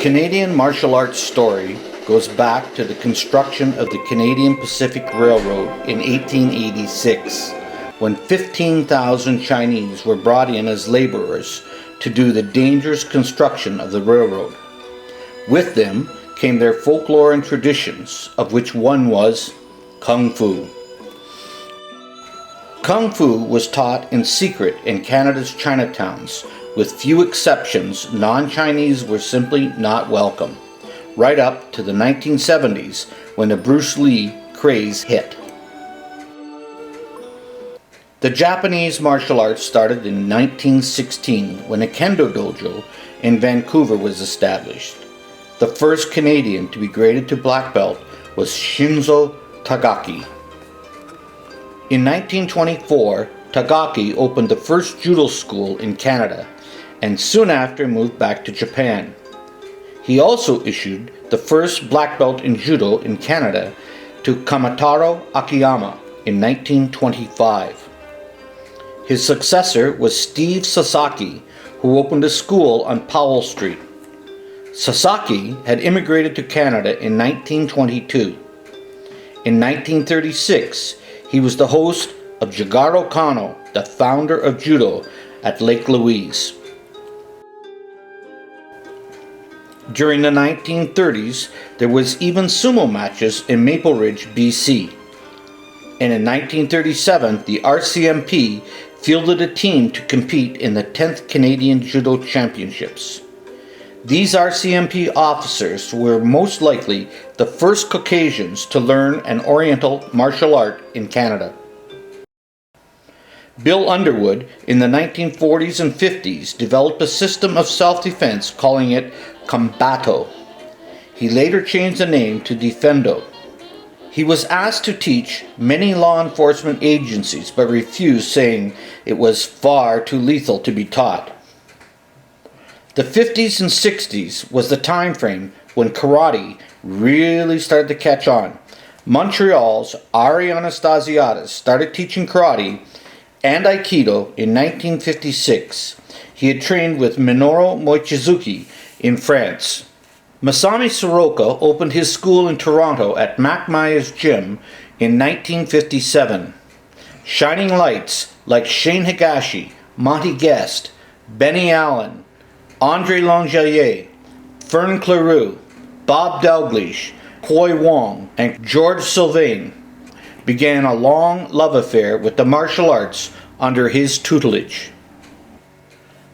Canadian martial arts story goes back to the construction of the Canadian Pacific Railroad in 1886, when 15,000 Chinese were brought in as laborers to do the dangerous construction of the railroad. With them came their folklore and traditions, of which one was Kung Fu. Kung Fu was taught in secret in Canada's Chinatowns. With few exceptions, non-Chinese were simply not welcome, right up to the 1970s when the Bruce Lee craze hit. The Japanese martial arts started in 1916 when a Kendo dojo in Vancouver was established. The first Canadian to be graded to black belt was Shinzo Tagaki. In 1924, Tagaki opened the first judo school in Canada and soon after moved back to Japan. He also issued the first black belt in judo in Canada to Kamataro Akiyama in 1925. His successor was Steve Sasaki, who opened a school on Powell Street. Sasaki had immigrated to Canada in 1922. In 1936, he was the host of Jigoro Kano, the founder of judo at Lake Louise. During the 1930s, there was even sumo matches in Maple Ridge, BC. And in 1937, the RCMP fielded a team to compete in the 10th Canadian Judo Championships. These RCMP officers were most likely the first Caucasians to learn an Oriental martial art in Canada. Bill Underwood, in the 1940s and 50s, developed a system of self-defense calling it Combato. He later changed the name to Defendo. He was asked to teach many law enforcement agencies but refused, saying it was far too lethal to be taught. The 50s and 60s was the time frame when karate really started to catch on. Montreal's Ari Anastasiadis started teaching karate and Aikido in 1956. He had trained with Minoru Mochizuki in France. Masami Soroka opened his school in Toronto at Mac Maya's Gym in 1957. Shining lights like Shane Higashi, Monty Guest, Benny Allen, Andre Langelier, Fern Cleroux, Bob Dalgleish, Coy Wong, and George Sylvain began a long love affair with the martial arts under his tutelage.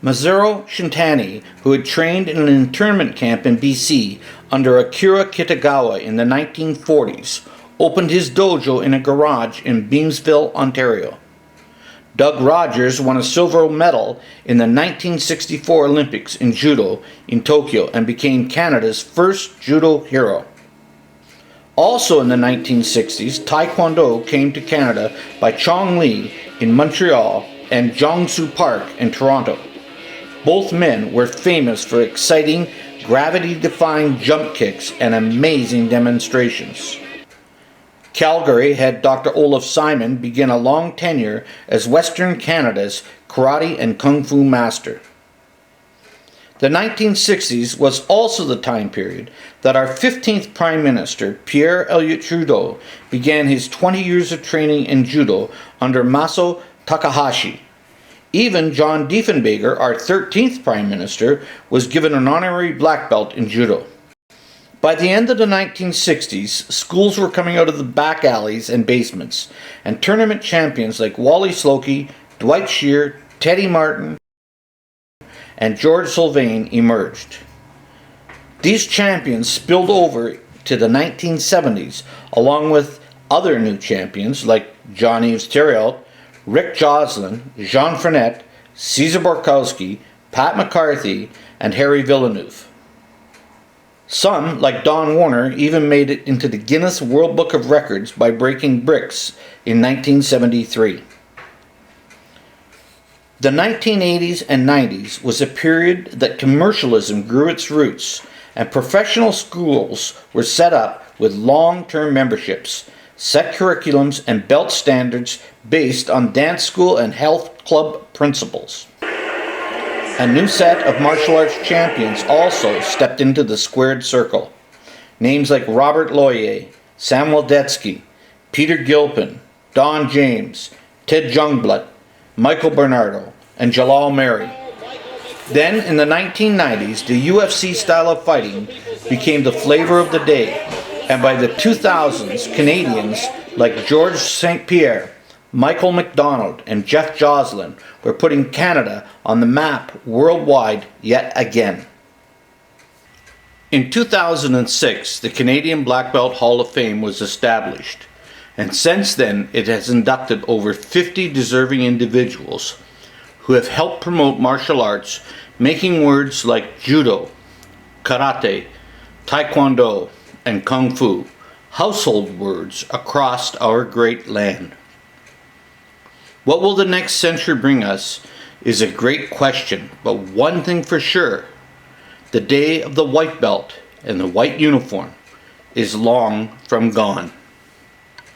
Masaru Shintani, who had trained in an internment camp in BC under Akira Kitagawa in the 1940s, opened his dojo in a garage in Beamsville, Ontario. Doug Rogers won a silver medal in the 1964 Olympics in judo in Tokyo and became Canada's first judo hero. Also in the 1960s, Taekwondo came to Canada by Chong Lee in Montreal and Jongsu Park in Toronto. Both men were famous for exciting, gravity-defying jump kicks and amazing demonstrations. Calgary had Dr. Olaf Simon begin a long tenure as Western Canada's karate and kung fu master. The 1960s was also the time period that our 15th Prime Minister, Pierre Elliott Trudeau, began his 20 years of training in judo under Masao Takahashi. Even John Diefenbaker, our 13th Prime Minister, was given an honorary black belt in judo. By the end of the 1960s, schools were coming out of the back alleys and basements, and tournament champions like Wally Slokey, Dwight Shear, Teddy Martin, and George Sylvain emerged. These champions spilled over to the 1970s, along with other new champions like Jean-Yves Thériault, Rick Joslin, Jean Frenette, Cesar Borkowski, Pat McCarthy, and Harry Villeneuve. Some, like Don Warner, even made it into the Guinness World Book of Records by breaking bricks in 1973. The 1980s and 90s was a period that commercialism grew its roots, and professional schools were set up with long-term memberships, set curriculums, and belt standards based on dance school and health club principles. A new set of martial arts champions also stepped into the squared circle. Names like Robert Loyer, Samuel Detsky, Peter Gilpin, Don James, Ted Jungblut, Michael Bernardo, and Jalal Mary. Then, in the 1990s, the UFC style of fighting became the flavor of the day, and by the 2000s, Canadians like Georges St-Pierre, Michael McDonald, and Jeff Joslin were putting Canada on the map worldwide yet again. In 2006, the Canadian Black Belt Hall of Fame was established, and since then it has inducted over 50 deserving individuals who have helped promote martial arts, making words like judo, karate, taekwondo, and kung fu household words across our great land. What will the next century bring us is a great question, but one thing for sure, the day of the white belt and the white uniform is long from gone.